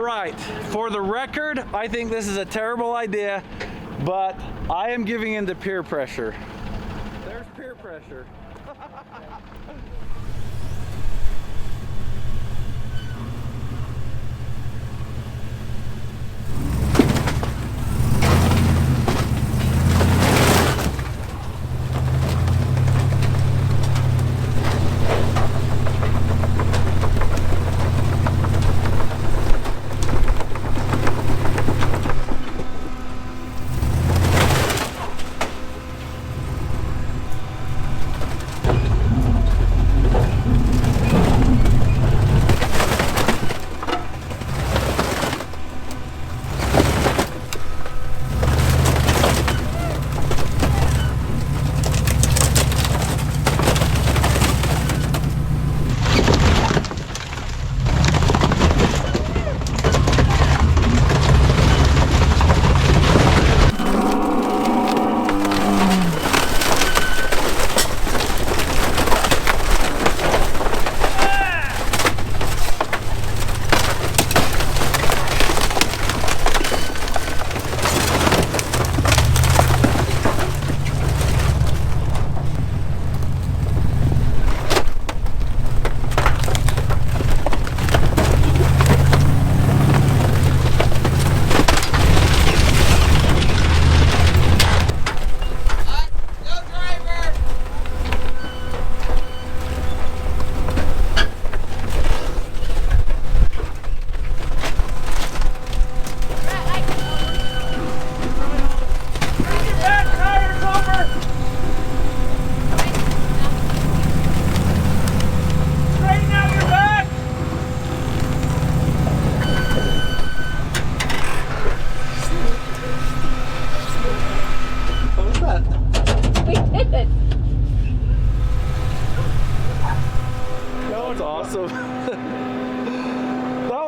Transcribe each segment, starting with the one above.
All right, for the record, I think this is a terrible idea, but I am giving in to peer pressure. There's peer pressure.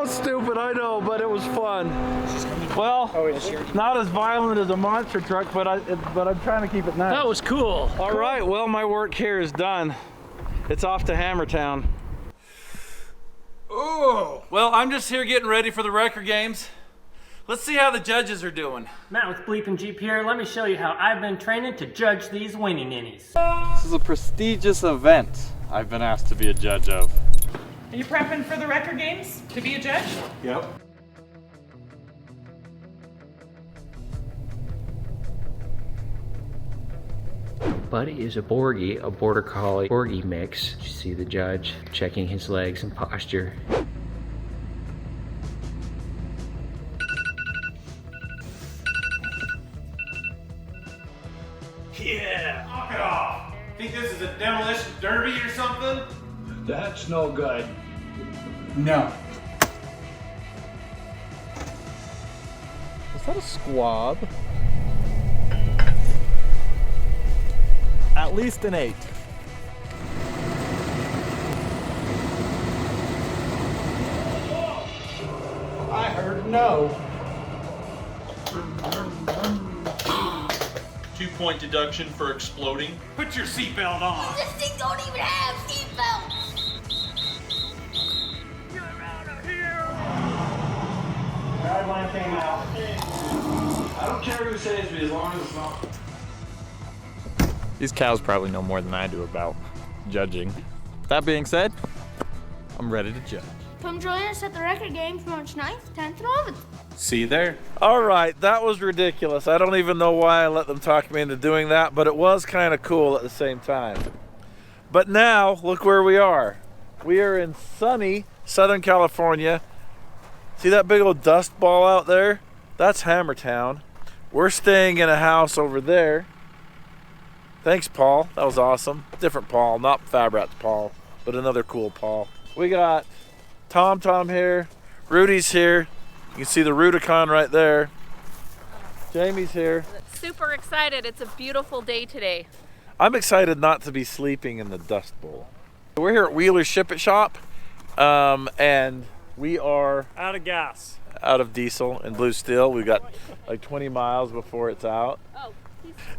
Stupid, I know, but it was fun. Well, not as violent as a monster truck, but I'm trying to keep it nice. That was cool. All right, well, my work here is done. It's off to Hammertown. Oh, well, I'm just here getting ready for the record games. Let's see how the judges are doing. Matt with Bleepin' Jeep here. Let me show you how I've been training to judge these weenie ninnies. This is a prestigious event I've been asked to be a judge of. Are you prepping for the record games to be a judge? Yep. Buddy is a Borgie, a Border Collie Borgie mix. You see the judge checking his legs and posture. Yeah, knock it off. Think this is a demolition derby or something? That's no good. No. Is that a squab? At least an 8. I heard no. 2-point deduction for exploding. Put your seatbelt on. This thing don't even have seatbelts. Get out of here. Guideline came out. I don't care who saves me as long as it's not. These cows probably know more than I do about judging. That being said, I'm ready to judge. Come join us at the record games March 9th, 10th, and 11th. See you there. All right, that was ridiculous. I don't even know why I let them talk me into doing that, but it was kind of cool at the same time. But now, look where we are. We are in sunny Southern California. See that big old dust ball out there? That's Hammertown. We're staying in a house over there. Thanks, Paul. That was awesome. Different Paul, not Fabrat's Paul, but another cool Paul. We got Tom here. Rudy's here. You can see the Rudicon right there. Jamie's here. Super excited. It's a beautiful day today. I'm excited not to be sleeping in the Dust Bowl. We're here at Wheeler's Ship It Shop, and we are Out of gas. out of diesel and blue steel. We've got like 20 miles before it's out. Oh,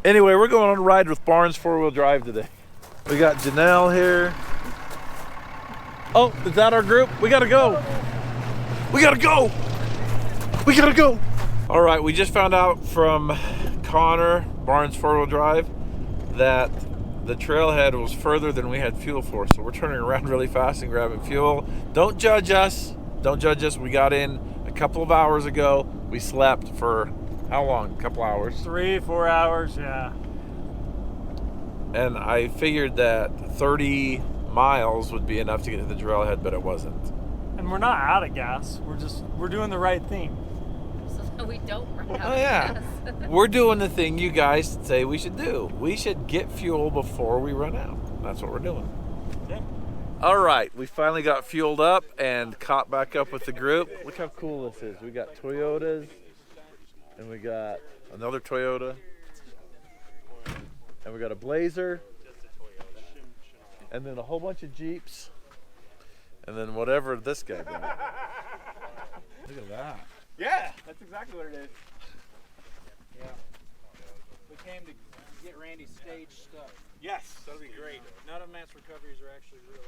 Anyway, we're going on a ride with Barnes 4-wheel drive today. We got Janelle here. Oh, is that our group? We gotta go. We gotta go. We gotta go. All right, we just found out from Connor, Barnes 4-wheel drive, that the trailhead was further than we had fuel for. So we're turning around really fast and grabbing fuel. Don't judge us. Don't judge us. We got in a couple of hours ago. We slept for how long? A couple hours? 3-4 hours, yeah. And I figured that 30 miles would be enough to get to the trailhead, but it wasn't. And we're not out of gas. We're doing the right thing. So we don't run out Oh yeah, of gas. we're doing the thing you guys say we should do. We should get fuel before we run out. That's what we're doing. Yeah. All right, we finally got fueled up and caught back up with the group. Look how cool this is. We got Toyotas, and we got another Toyota, and we got a Blazer, and then a whole bunch of Jeeps, and then whatever this guy got. Look at that. Yeah, that's exactly what it is. Yeah. We came to get Randy's stage stuff. Yes, that'll be great. None of Matt's recoveries are actually real.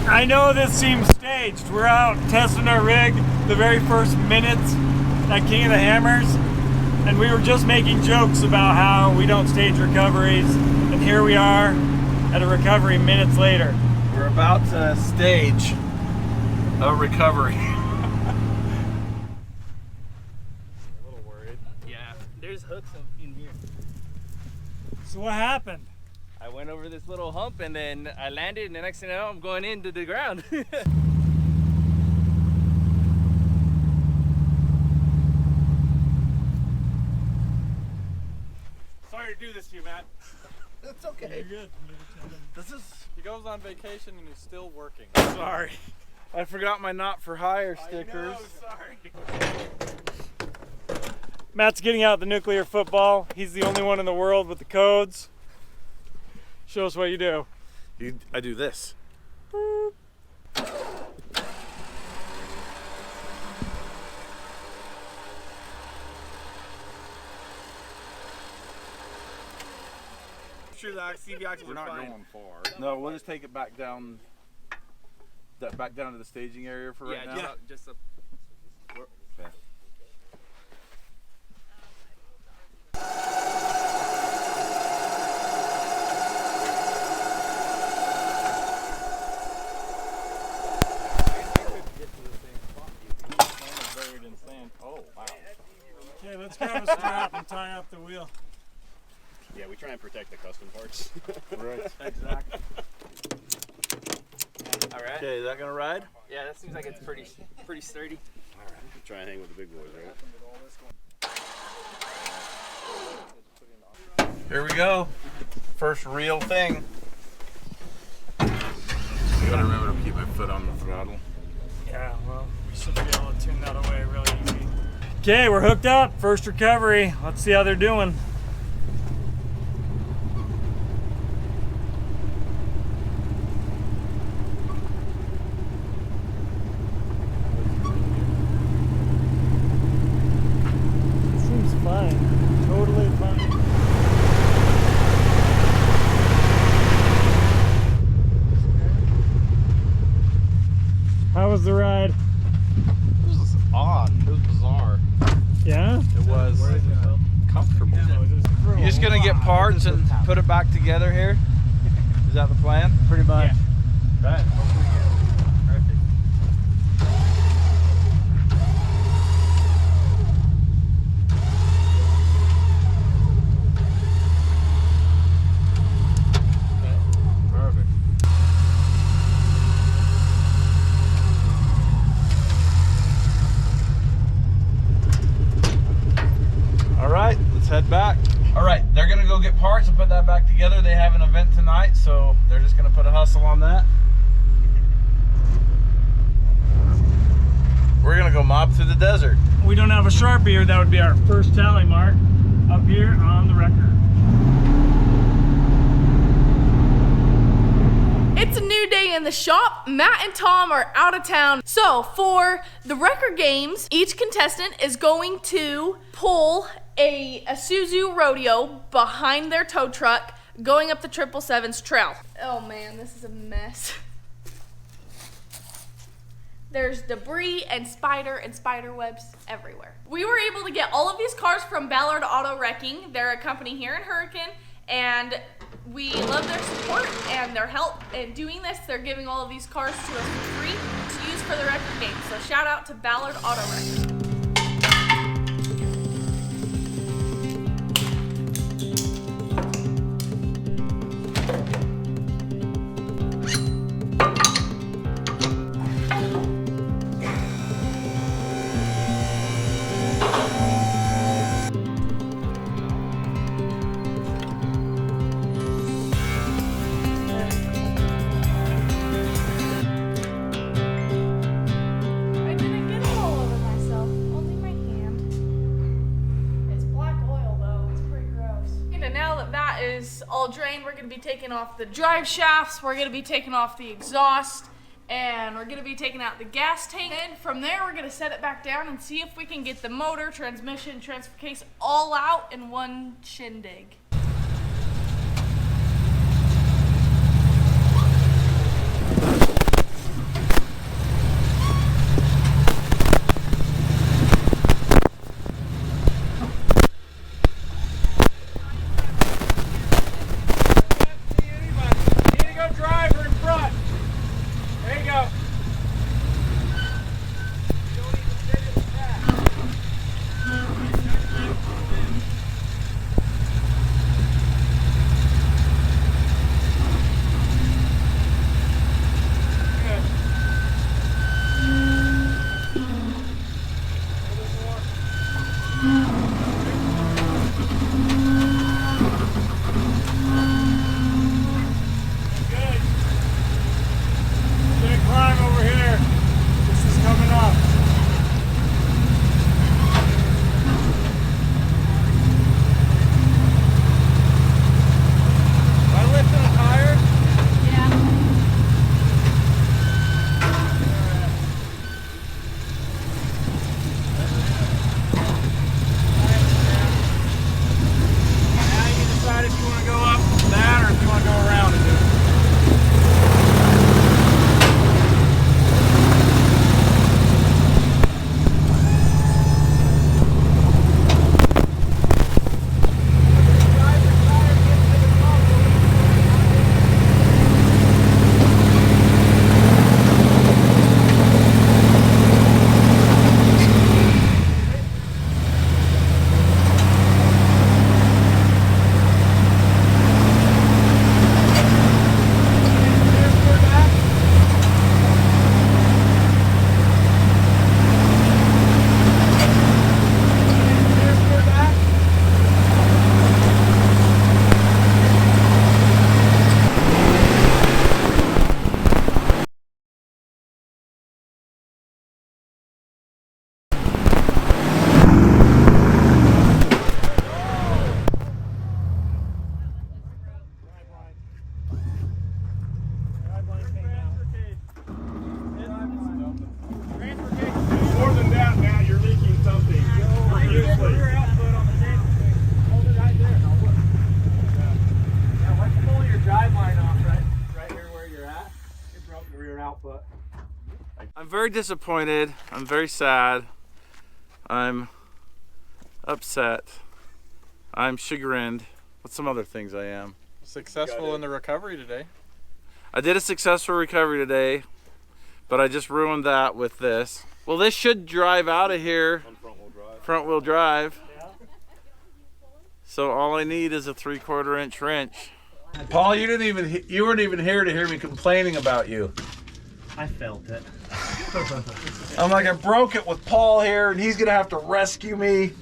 I know this seems staged. We're out testing our rig the very first minutes at King of the Hammers, and we were just making jokes about how we don't stage recoveries, and here we are at a recovery minutes later. We're about to stage a recovery. A little worried. Yeah, there's hooks in here. So what happened? I went over this little hump and then I landed, and the next thing I know, I'm going into the ground. Sorry to do this to you, Matt. It's okay. You're good. This is. He goes on vacation and he's still working. Sorry. I forgot my not for hire stickers. Sorry. Matt's getting out the nuclear football. He's the only one in the world with the codes. Show us what you do. I do this. Sure that CBX We're not going far. No, we'll just take it back down. Back down to the staging area for right now. Yeah, just up. Okay. Oh, wow. Okay, let's grab a strap and tie up the wheel. Yeah, we try and protect the custom parts. Right. Exactly. All right. Okay, is that gonna ride? Yeah, that seems like it's pretty sturdy. All right. Try and hang with the big boys, right? Here we go. First real thing. I gotta remember to keep my foot on the throttle. Yeah, well, we should be able to tune that away really easy. Okay, we're hooked up. First recovery. Let's see how they're doing. Seems fine. Totally fine. How was the ride? It was odd. It was bizarre. Yeah? It was comfortable. You're just gonna get parts and put it back together here? Is that the plan? Pretty much. Bet. Hopefully we get perfect. Perfect. All right, let's head back. All right, they're gonna go get parts and put that back together. They have an event tonight, so they're just gonna put a hustle on that. We're gonna go mob through the desert. We don't have a Sharpie here. That would be our first tally mark up here on the record. It's a new day in the shop. Matt and Tom are out of town. So for the record games, each contestant is going to pull a Isuzu rodeo behind their tow truck going up the 777's trail. Oh man, this is a mess. There's debris and spider webs everywhere. We were able to get all of these cars from Ballard Auto Wrecking. They're a company here in Hurricane, and we love their support and their help in doing this. They're giving all of these cars to us for free to use for the record game. So shout out to Ballard Auto Wrecking. All drained. We're going to be taking off the drive shafts, we're going to be taking off the exhaust, and we're going to be taking out the gas tank. And from there we're going to set it back down and see if we can get the motor, transmission, transfer case all out in one shindig. I'm very disappointed. I'm very sad. I'm upset. I'm chagrined. What's some other things I am? Successful in the recovery today. I did a successful recovery today, but I just ruined that with this. Well, this should drive out of here. Front wheel drive. So all I need is a 3/4 inch wrench. Paul, you weren't even here to hear me complaining about you. I felt it. I'm like, I broke it with Paul here, and he's gonna have to rescue me.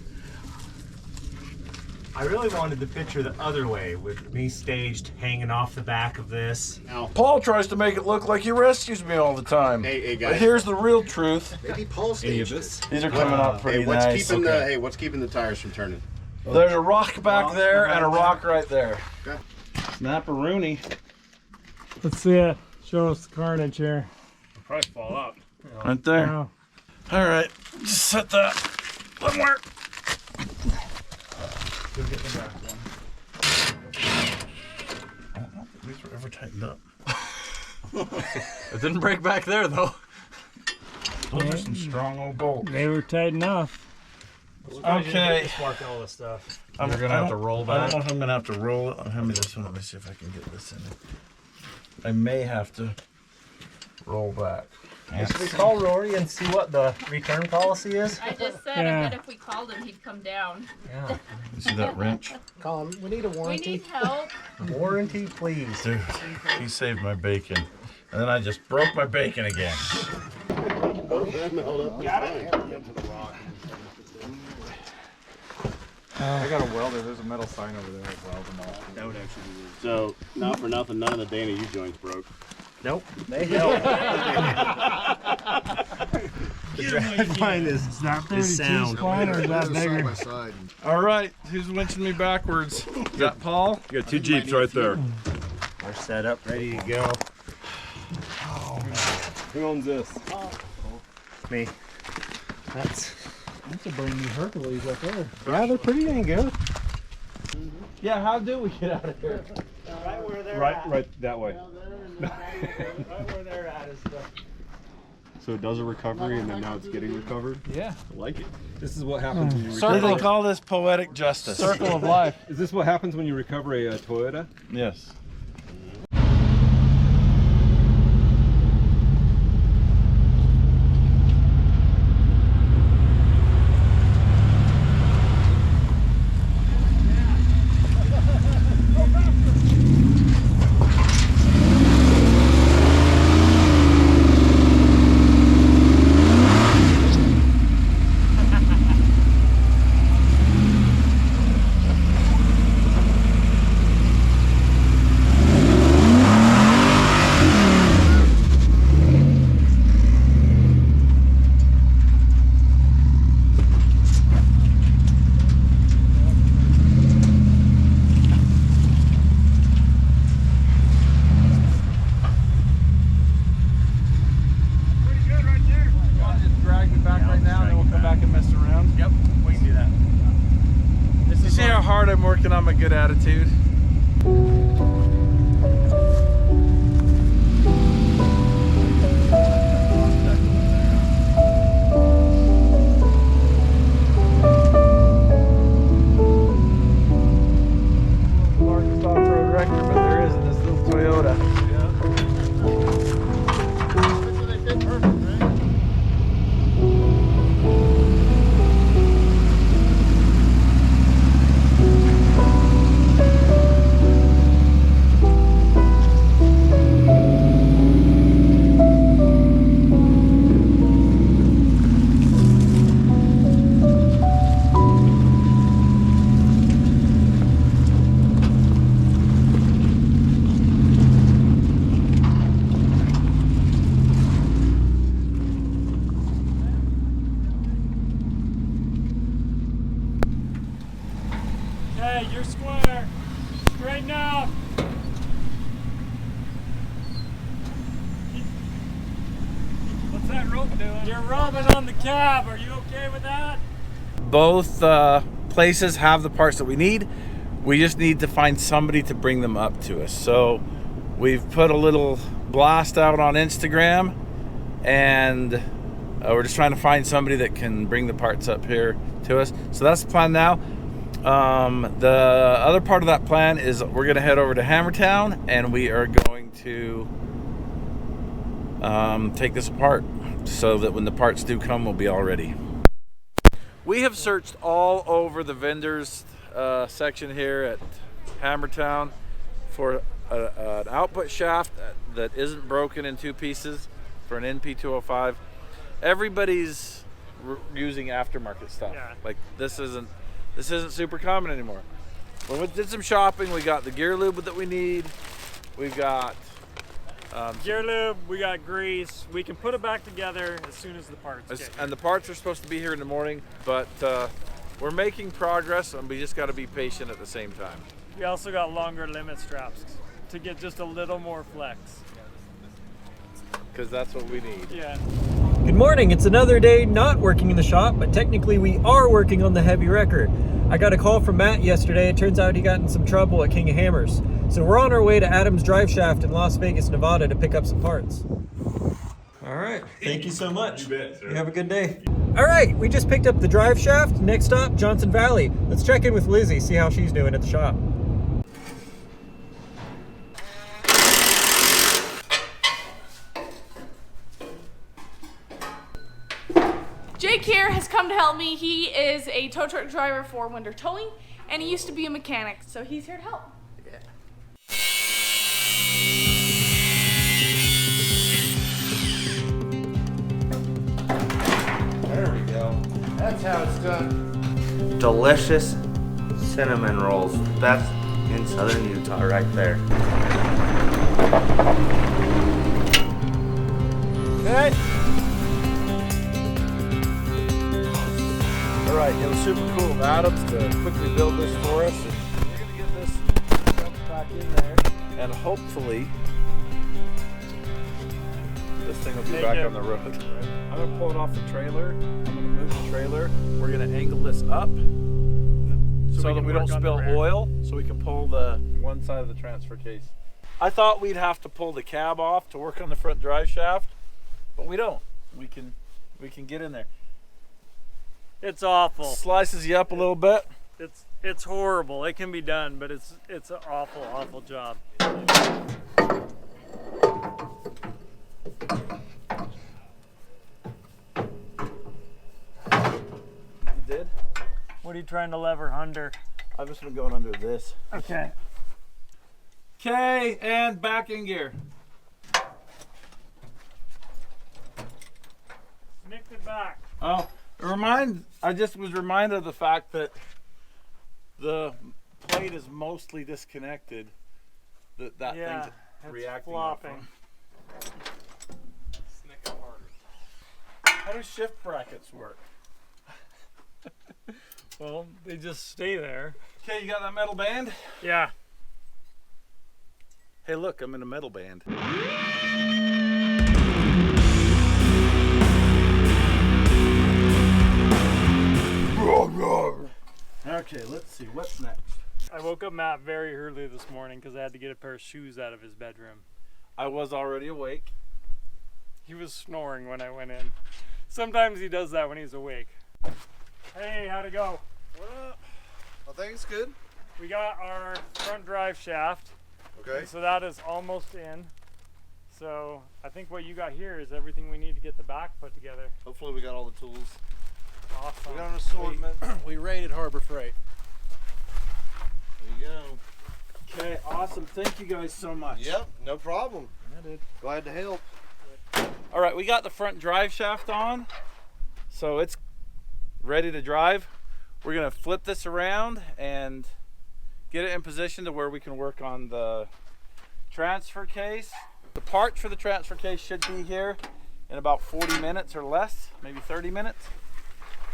I really wanted the picture the other way, with me staged hanging off the back of this. Paul tries to make it look like he rescues me all the time. Hey guys. But here's the real truth. Maybe Paul staged this. These are coming out pretty nice. What's keeping the tires from turning? There's a rock back there and a rock right there. Okay. Snap-a-rooney. Let's see it. Show us the carnage here. It'll probably fall out. Right there. Wow. All right, just set that somewhere. Go get the back one. I don't know if these were ever tightened up. It didn't break back there though. Those are some strong old bolts. They were tight enough. Okay. Spark all this stuff. You're gonna have to roll I back. don't know if I'm gonna have to roll it. Hand me this one. Let me see if I can get this in it. I may have to roll back. Should we call Rory and see what the return policy is? I just said, Yeah. I bet if we called him, he'd come down. Yeah. You see that wrench? Call him. We need a We warranty. need help. Warranty, please. Dude, he saved my bacon. And then I just broke my bacon again. I got a welder. There's a metal sign over there. Weld them all. That would actually be weird. So, not for nothing, none of the Dana U joints broke. Nope. They help. The drag line is sound. Or is that bigger? All right, who's winching me backwards? Is that Paul? You got 2 Jeeps right there. We're set up, ready to go. Who owns this? Me. That's a brand new Hercules up there. yeah, they're pretty dang good. Yeah, how do we get out of here? Right where they're Right that way. right where they're at is the. So it does a recovery and then now it's getting recovered? Yeah. I like it. This is what happens when you So recover. they call this poetic justice. Circle of life. Is this what happens when you recover a Toyota? Yes. I'm working on my good attitude. Largest off-road record, but there is in this little Toyota. Okay, you're square. Straighten out. What's that rope doing? You're rubbing on the cab. Are you okay with that? Both places have the parts that we need. We just need to find somebody to bring them up to us. So we've put a little blast out on Instagram, and we're just trying to find somebody that can bring the parts up here to us. So that's the plan now. The other part of that plan is we're going to head over to Hammertown and we are going to take this apart so that when the parts do come, we'll be all ready. We have searched all over the vendors section here at Hammertown for an output shaft that isn't broken in two pieces for an NP205. Everybody's using aftermarket stuff. Yeah. Like this isn't super common anymore. When we did some shopping, we got the gear lube that we need. We've got gear lube, we got grease. We can put it back together as soon as the parts get here. And the parts are supposed to be here in the morning, but we're making progress and we just got to be patient at the same time. We also got longer limit straps to get just a little more flex. Because that's what we need. Yeah. Good morning, it's another day not working in the shop, but technically we are working on the heavy wrecker. I got a call from Matt yesterday. It turns out he got in some trouble at King of Hammers. So we're on our way to Adams Drive Shaft in Las Vegas, Nevada to pick up some parts. All right, thank you so much. You bet, sir. You have a good day. All right, we just picked up the drive shaft. Next stop, Johnson Valley. Let's check in with Lizzie, see how she's doing at the shop. Jake here has come to help me. He is a tow truck driver for Winter Towing, and he used to be a mechanic, so he's here to help. Yeah. There we go. That's how it's done. Delicious cinnamon rolls. Best in southern Utah right there. Okay. All right, it was super cool of Adams to quickly build this for us. And we're gonna get this dumped back in there, and hopefully this thing will be back on the road. I'm gonna pull it off the trailer. I'm gonna move the trailer. We're gonna angle this up so that we don't spill oil, so we can pull the one side of the transfer case. I thought we'd have to pull the cab off to work on the front drive shaft, but we don't. We can get in there. It's awful. Slices you up a little bit. It's horrible. It can be done, but it's an awful job. You did? What are you trying to lever under? I've just been going under this. Okay. Okay, and back in gear. Nicked it back. Oh. I just was reminded of the fact that the plate is mostly disconnected. That yeah, thing's it's reacting. Flopping. How do shift brackets work? Well, they just stay there. Okay, you got that metal band? Yeah. Hey, look, I'm in a metal band. Okay, let's see, what's next? I woke up Matt very early this morning because I had to get a pair of shoes out of his bedroom. I was already awake. He was snoring when I went in. Sometimes he does that when he's awake. Hey, how'd it go? What up? I think it's good. We got our front drive shaft. Okay. So that is almost in. So I think what you got here is everything we need to get the back put together. Hopefully we got all the tools. Awesome. We got an assortment. We raided Harbor Freight. There you go. Okay, awesome. Thank you guys so much. Yep, no problem. Yeah, dude. Glad to help. All right, we got the front drive shaft on, so it's ready to drive. We're gonna flip this around and get it in position to where we can work on the transfer case. The parts for the transfer case should be here in about 40 minutes or less, maybe 30 minutes.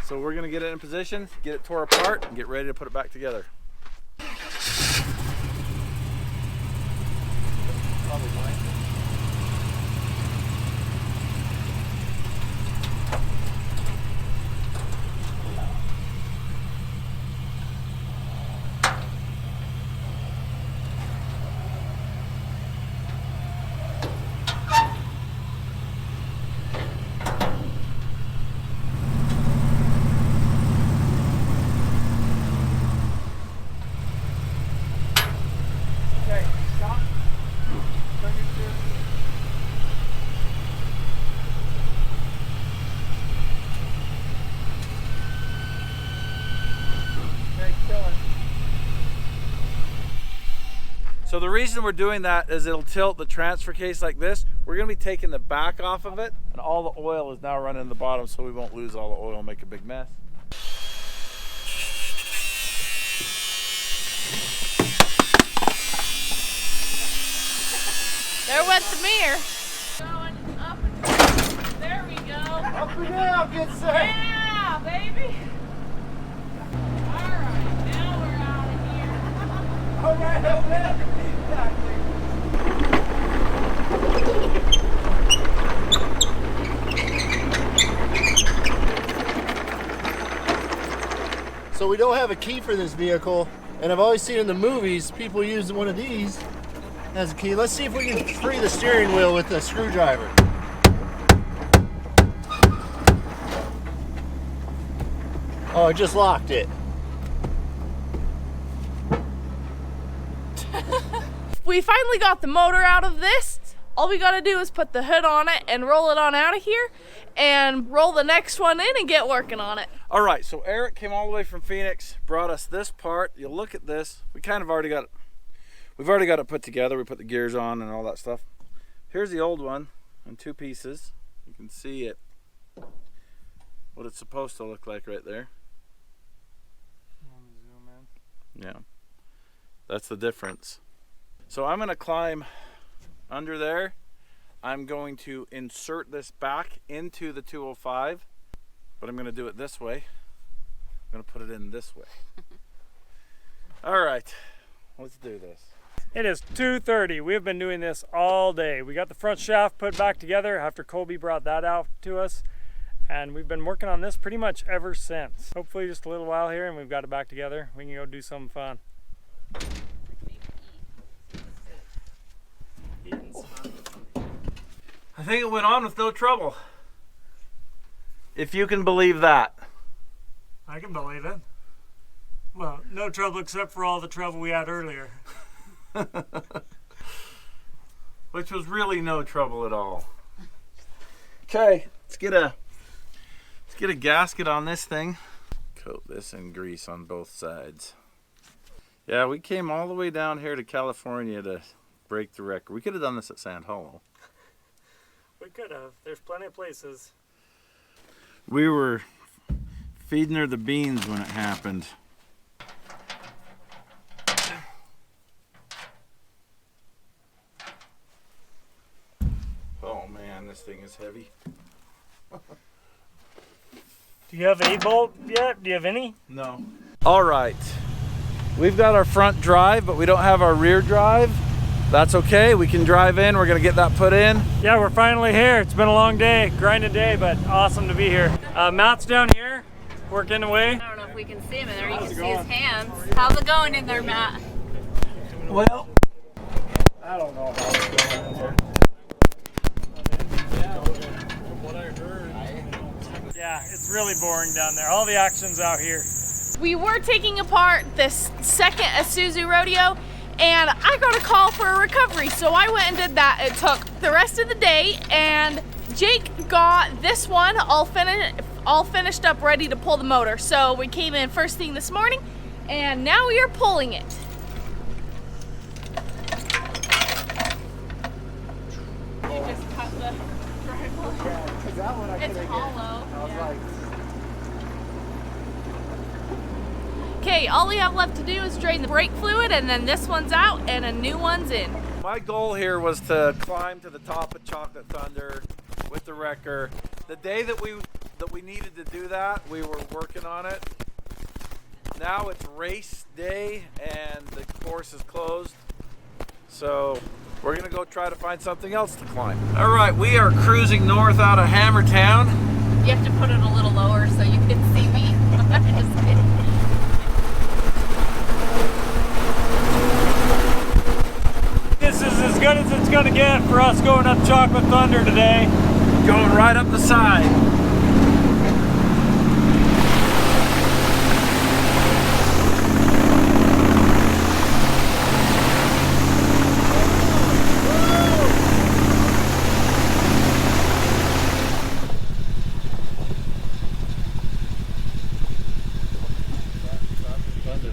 So we're gonna get it in position, get it tore apart, and get ready to put it back together. Probably mine. So the reason we're doing that is it'll tilt the transfer case like this. We're gonna be taking the back off of it, and all the oil is now running in the bottom, so we won't lose all the oil and make a big mess. There went the mirror. Going up and down. There we go. Up and down, get set. Yeah, baby. All right, now we're out of here. All right, up there. So we don't have a key for this vehicle, and I've always seen in the movies people use one of these as a key. Let's see if we can free the steering wheel with a screwdriver. Oh, I just locked it. We finally got the motor out of this. All we gotta do is put the hood on it and roll it on out of here and roll the next one in and get working on it. All right, so Eric came all the way from Phoenix, brought us this part. You'll look at this. We kind of already got it. We've already got it put together. We put the gears on and all that stuff. Here's the old one in 2 pieces. You can see it, what it's supposed to look like right there. Yeah, that's the difference. So I'm gonna climb under there. I'm going to insert this back into the 205, but I'm gonna do it this way. I'm gonna put it in this way. All right, let's do this. It is 2:30. We've been doing this all day. We got the front shaft put back together after Colby brought that out to us, and we've been working on this pretty much ever since. Hopefully just a little while here and we've got it back together. We can go do something fun. I think it went on with no trouble. If you can believe that. I can believe it. Well, no trouble except for all the trouble we had earlier. Which was really no trouble at all. Okay, let's get a gasket on this thing. Coat this in grease on both sides. Yeah, we came all the way down here to California to break the record. We could have done this at Sand Hollow. We could have. There's plenty of places. We were feeding her the beans when it happened. Oh man, this thing is heavy. Do you have a bolt yet? Do you have any? No. All right. We've got our front drive, but we don't have our rear drive. That's okay. We can drive in. We're going to get that put in. Yeah, we're finally here. It's been a long day, grinding day, but awesome to be here. Matt's down here, working away. I don't know if we can see him in there. You can see his hands. How's it going in there, Matt? Well, I don't know how it's going in there. Yeah, it's really boring down there. All the action's out here. We were taking apart this second Isuzu Rodeo, and I got a call for a recovery, so I went and did that. It took the rest of the day, and Jake got this one all finished up, ready to pull the motor. So we came in first thing this morning, and now we are pulling it. You just cut the driveway. Yeah, because that one I It's couldn't hollow. get. I was like, okay, all we have left to do is drain the brake fluid, and then this one's out and a new one's in. My goal here was to climb to the top of Chocolate Thunder with the wrecker. The day that we needed to do that, we were working on it. Now it's race day and the course is closed. So we're gonna go try to find something else to climb. All right, we are cruising north out of Hammertown. You have to put it a little lower so you can see me. Just kidding. This is as good as it's gonna get for us going up Chocolate Thunder today. Going right up the side.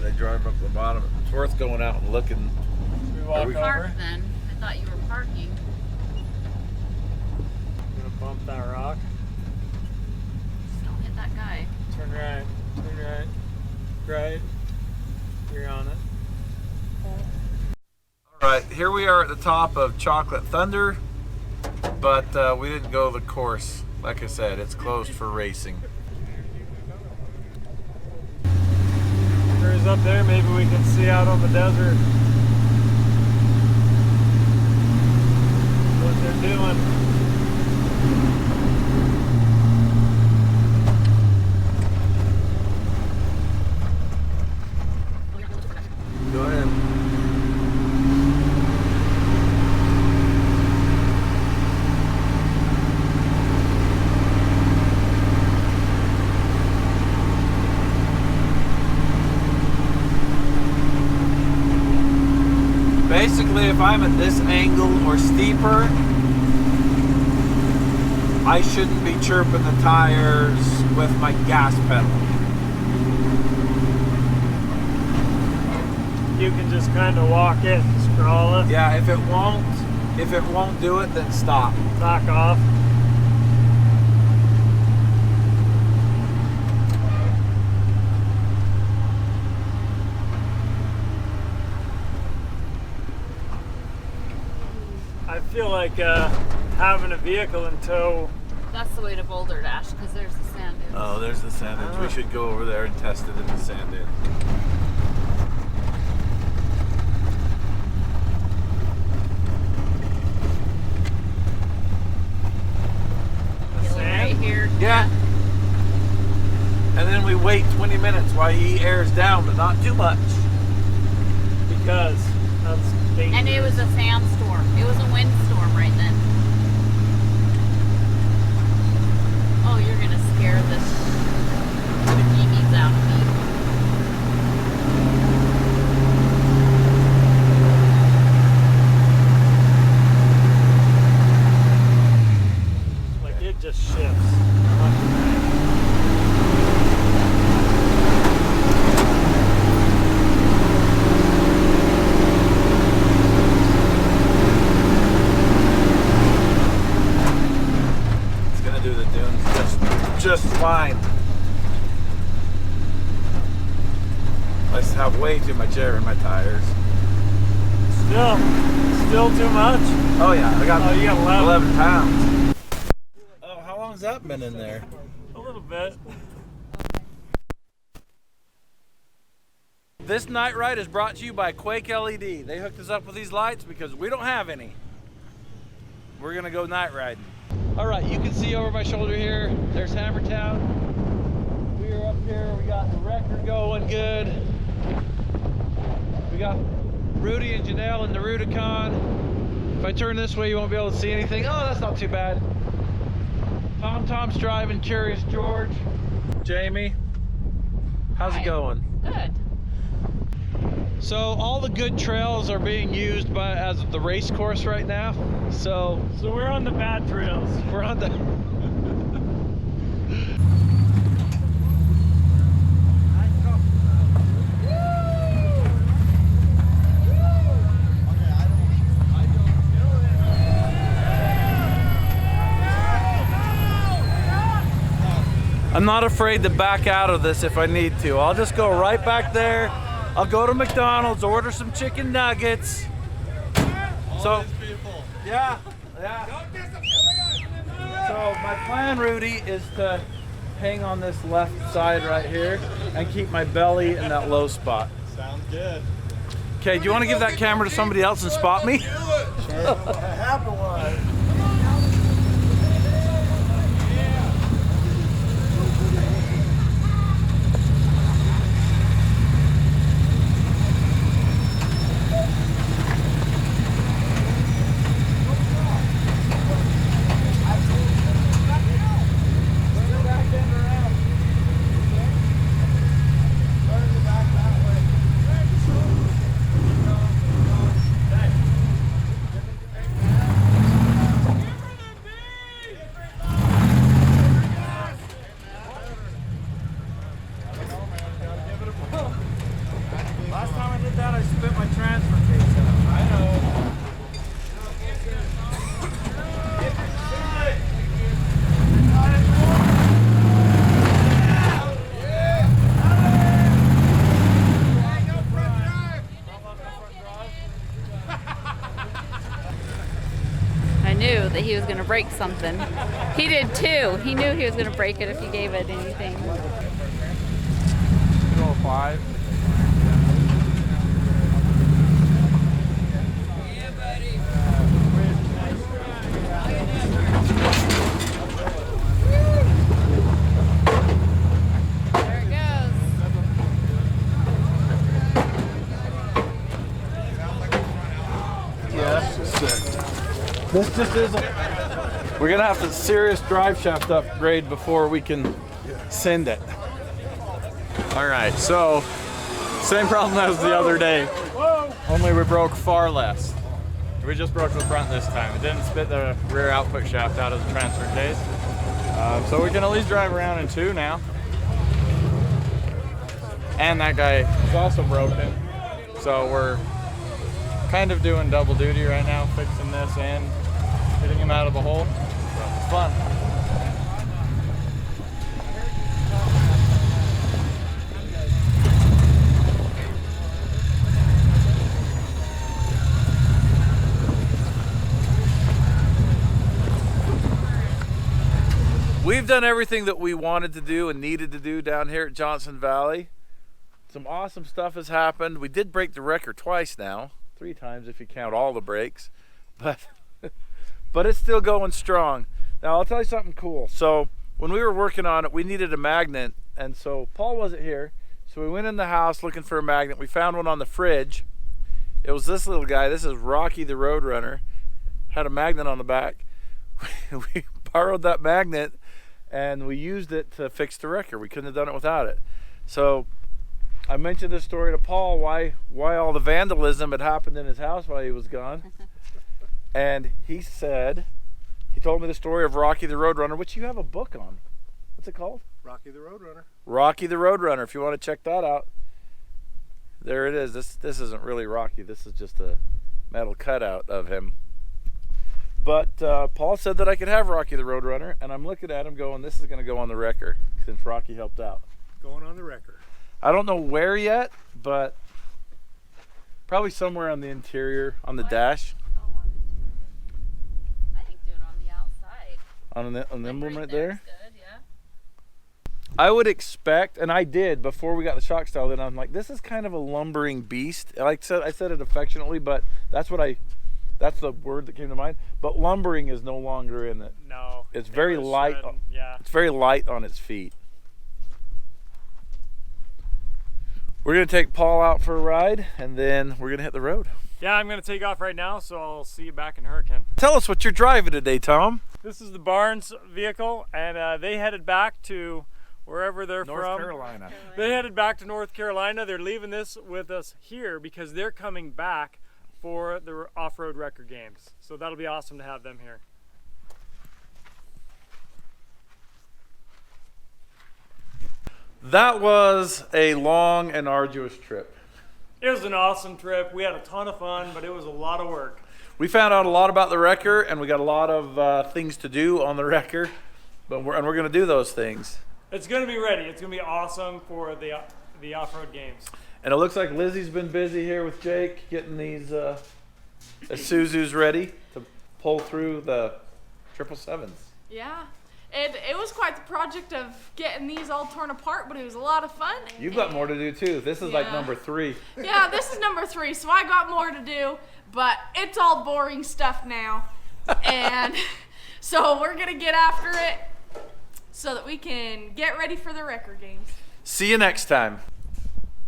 They drive up the bottom. It's worth going out and looking. We walk here we are at the top of Chocolate Thunder, but we didn't go the course. Like I said, it's closed for racing. Up there, maybe we can see out on the desert what they're doing. Go ahead. Basically, if I'm at this angle or steeper, I shouldn't be chirping the tires with my gas pedal. You can just kind of walk it, scroll it. Yeah, if it won't do it, then stop. Knock off. I feel like having a vehicle in tow. That's the way to Boulder Dash, because there's the sand dunes. Oh, there's the sand dunes. We should go over there and test it in the sand dune. Right here. Yeah. And then we wait 20 minutes while he airs down, but not too much. Because that's dangerous. And it was a sandstorm. It was a windstorm right then. Oh, you're gonna scare the bejeebies out of me. Like it just shifts. Just fine. I just have way too much air in my tires. Still too much? Oh yeah, I got, you got 11 pounds. Oh, how long has that been in there? A little bit. This night ride is brought to you by Quake LED. They hooked us up with these lights because we don't have any. We're gonna go night riding. All right, you can see over my shoulder here, there's Hammertown. We are up here, we got the wrecker going good. We got Rudy and Janelle in the Rudicon. If I turn this way, you won't be able to see anything. Oh, that's not too bad. Tom's driving Curious George. Jamie, how's it going? Good. So all the good trails are being used as the race course right now. So we're on the bad trails. We're on the I'm not afraid to back out of this if I need to. I'll just go right back there. I'll go to McDonald's, order some chicken nuggets. So, yeah. So my plan, Rudy, is to hang on this left side right here and keep my belly in that low spot. Sounds good. Okay, do you want to give that camera to somebody else and spot me? Sure. What happened was. of knew that he was going to break something. He did too. He knew he was going to break it if you gave it anything. 205. This just isn't. We're gonna have to serious drive shaft upgrade before we can send it. All right, so same problem as the other day, only we broke far less. We just broke the front this time. It didn't spit the rear output shaft out of the transfer case. So we can at least drive around in 2 now. And that guy is also broken. So we're kind of doing double duty right now, fixing this and getting him out of the hole. So it's fun. We've done everything that we wanted to do and needed to do down here at Johnson Valley. Some awesome stuff has happened. We did break the record twice now, 3 times if you count all the breaks, but it's still going strong. Now I'll tell you something cool. So when we were working on it, we needed a magnet, and so Paul wasn't here, so we went in the house looking for a magnet. We found one on the fridge. It was this little guy. This is Rocky the Roadrunner. Had a magnet on the back. We borrowed that magnet and we used it to fix the wrecker. We couldn't have done it without it. So I mentioned this story to Paul, why all the vandalism had happened in his house while he was gone. And he told me the story of Rocky the Roadrunner, which you have a book on. What's it called? Rocky the Roadrunner. Rocky the Roadrunner. If you want to check that out, there it is. This isn't really Rocky. This is just a metal cutout of him. But Paul said that I could have Rocky the Roadrunner, and I'm looking at him going, this is going to go on the wrecker since Rocky helped out. Going on the wrecker. I don't know where yet, but probably somewhere on the interior, on the dash. I think do it on the outside. On the emblem right there? Good, yeah. I would expect, and I did before we got the shock style, then I'm like, this is kind of a lumbering beast. Like I said it affectionately, but that's the word that came to mind. But lumbering is no longer in it. No. It's very light. Yeah. It's very light on its feet. We're gonna take Paul out for a ride, and then we're gonna hit the road. Yeah, I'm gonna take off right now, so I'll see you back in Hurricane. Tell us what you're driving today, Tom. This is the Barnes vehicle, and they headed back to wherever they're from. North Carolina. They headed back to North Carolina. They're leaving this with us here because they're coming back for the off-road record games. So that'll be awesome to have them here. That was a long and arduous trip. It was an awesome trip. We had a ton of fun, but it was a lot of work. We found out a lot about the wrecker, and we got a lot of things to do on the wrecker, and we're going to do those things. It's going to be ready. It's going to be awesome for the off-road games. And it looks like Lizzie's been busy here with Jake getting these Isuzus ready to pull through the 777s. Yeah. It was quite the project of getting these all torn apart, but it was a lot of fun. You've got more to do too. This is like number 3. Yeah, this is number 3, so I got more to do, but it's all boring stuff now. And so we're going to get after it so that we can get ready for the record games. See you next time.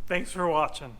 Thanks for watching.